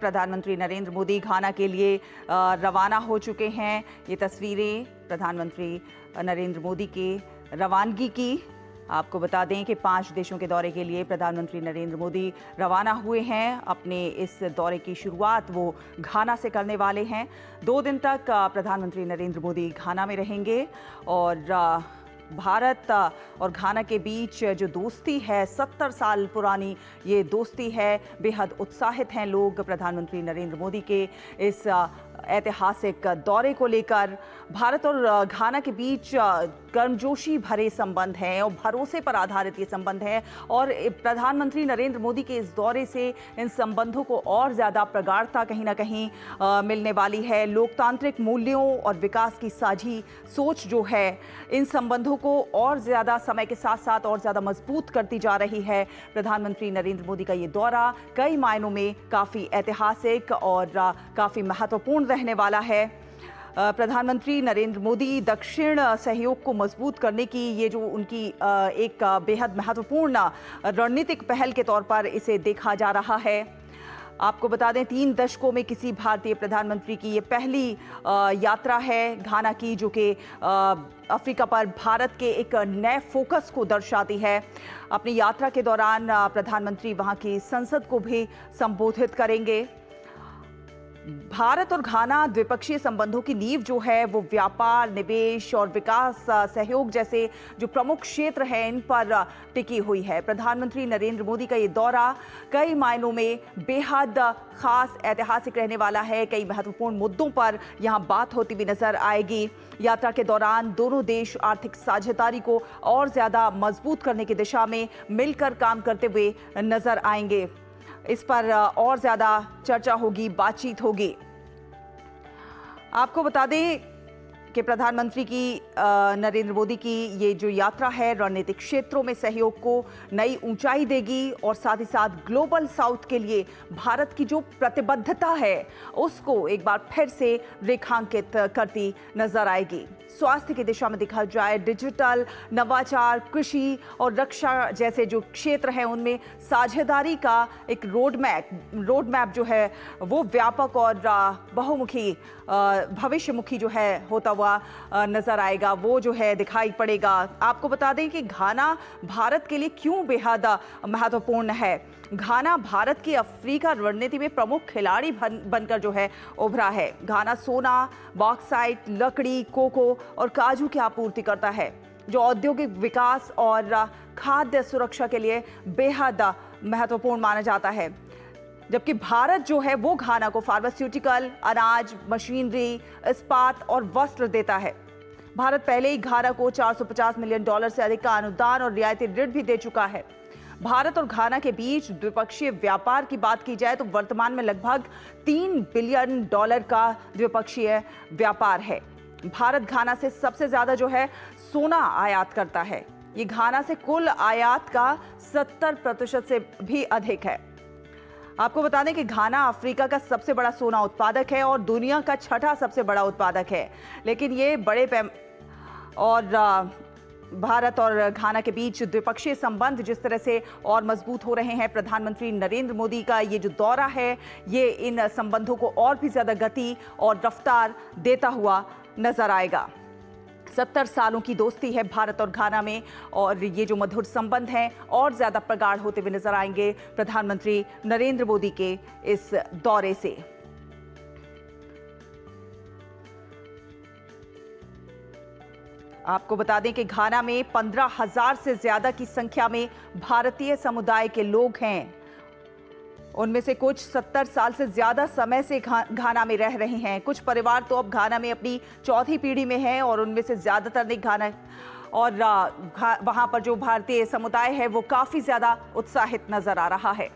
प्रधानमंत्री नरेंद्र मोदी घाना के लिए रवाना हो चुके हैं। ये तस्वीरें प्रधानमंत्री नरेंद्र मोदी के रवानगी की। आपको बता दें कि 5 देशों के दौरे के लिए प्रधानमंत्री नरेंद्र मोदी रवाना हुए हैं। अपने इस दौरे की शुरुआत वो घाना से करने वाले हैं। 2 दिन तक प्रधानमंत्री नरेंद्र मोदी घाना में रहेंगे और भारत और घाना के बीच जो दोस्ती है 70 साल पुरानी ये दोस्ती है। बेहद उत्साहित हैं लोग प्रधानमंत्री नरेंद्र मोदी के इस ऐतिहासिक दौरे को लेकर। भारत और घाना के बीच गर्मजोशी भरे संबंध हैं और भरोसे पर आधारित ये संबंध है और प्रधानमंत्री नरेंद्र मोदी के इस दौरे से इन संबंधों को और ज़्यादा प्रगाढ़ता कहीं ना कहीं मिलने वाली है। लोकतांत्रिक मूल्यों और विकास की साझी सोच जो है इन संबंधों को और ज़्यादा समय के साथ साथ और ज़्यादा मजबूत करती जा रही है। प्रधानमंत्री नरेंद्र मोदी का ये दौरा कई मायनों में काफ़ी ऐतिहासिक और काफ़ी महत्वपूर्ण रहने वाला है। प्रधानमंत्री नरेंद्र मोदी दक्षिण सहयोग को मजबूत करने की ये जो उनकी एक बेहद महत्वपूर्ण रणनीतिक पहल के तौर पर इसे देखा जा रहा है। आपको बता दें 3 दशकों में किसी भारतीय प्रधानमंत्री की ये पहली यात्रा है घाना की, जो कि अफ्रीका पर भारत के एक नए फोकस को दर्शाती है। अपनी यात्रा के दौरान प्रधानमंत्री वहां की संसद को भी संबोधित करेंगे। भारत और घाना द्विपक्षीय संबंधों की नींव जो है वो व्यापार, निवेश और विकास सहयोग जैसे जो प्रमुख क्षेत्र हैं इन पर टिकी हुई है। प्रधानमंत्री नरेंद्र मोदी का ये दौरा कई मायनों में बेहद खास ऐतिहासिक रहने वाला है। कई महत्वपूर्ण मुद्दों पर यहाँ बात होती हुई नजर आएगी। यात्रा के दौरान दोनों देश आर्थिक साझेदारी को और ज़्यादा मजबूत करने की दिशा में मिलकर काम करते हुए नजर आएंगे। इस पर और ज़्यादा चर्चा होगी, बातचीत होगी। आपको बता दें कि प्रधानमंत्री की नरेंद्र मोदी की ये जो यात्रा है रणनीतिक क्षेत्रों में सहयोग को नई ऊंचाई देगी और साथ ही साथ ग्लोबल साउथ के लिए भारत की जो प्रतिबद्धता है उसको एक बार फिर से रेखांकित करती नजर आएगी। स्वास्थ्य की दिशा में देखा जाए डिजिटल, नवाचार, कृषि और रक्षा जैसे जो क्षेत्र हैं उनमें साझेदारी का एक रोड मैप जो है वो व्यापक और बहुमुखी भविष्यमुखी जो है होता हुआ नजर आएगा, वो जो है दिखाई पड़ेगा। आपको बता दें कि घाना भारत के लिए क्यों बेहद महत्वपूर्ण है। घाना भारत की अफ्रीका रणनीति में प्रमुख खिलाड़ी बनकर जो है उभरा है। घाना सोना, बॉक्साइट, लकड़ी, कोको और काजू की आपूर्ति करता है, जो औद्योगिक विकास और खाद्य सुरक्षा के लिए बेहद महत्वपूर्ण माना जाता है। जबकि भारत जो है वो घाना को फार्मास्यूटिकल, अनाज, मशीनरी, इस्पात और वस्त्र देता है। भारत पहले ही घाना को $450 मिलियन से अधिक का अनुदान और रियायती ऋण भी दे चुका है। भारत और घाना के बीच द्विपक्षीय व्यापार की बात की जाए तो वर्तमान में लगभग $3 बिलियन का द्विपक्षीय व्यापार है। भारत घाना से सबसे ज्यादा जो है सोना आयात करता है। ये घाना से कुल आयात का 70% से भी अधिक है। आपको बता दें कि घाना अफ्रीका का सबसे बड़ा सोना उत्पादक है और दुनिया का 6ठा सबसे बड़ा उत्पादक है। लेकिन ये भारत और घाना के बीच द्विपक्षीय संबंध जिस तरह से और मजबूत हो रहे हैं, प्रधानमंत्री नरेंद्र मोदी का ये जो दौरा है ये इन संबंधों को और भी ज्यादा गति और रफ्तार देता हुआ नजर आएगा। 70 सालों की दोस्ती है भारत और घाना में और ये जो मधुर संबंध हैं और ज्यादा प्रगाढ़ होते हुए नजर आएंगे प्रधानमंत्री नरेंद्र मोदी के इस दौरे से। आपको बता दें कि घाना में 15,000 से ज्यादा की संख्या में भारतीय समुदाय के लोग हैं। उनमें से कुछ 70 साल से ज्यादा समय से घाना में रह रहे हैं। कुछ परिवार तो अब घाना में अपनी 4थी पीढ़ी में हैं और उनमें से ज्यादातर ने घाना और वहां पर जो भारतीय समुदाय है वो काफी ज्यादा उत्साहित नजर आ रहा है।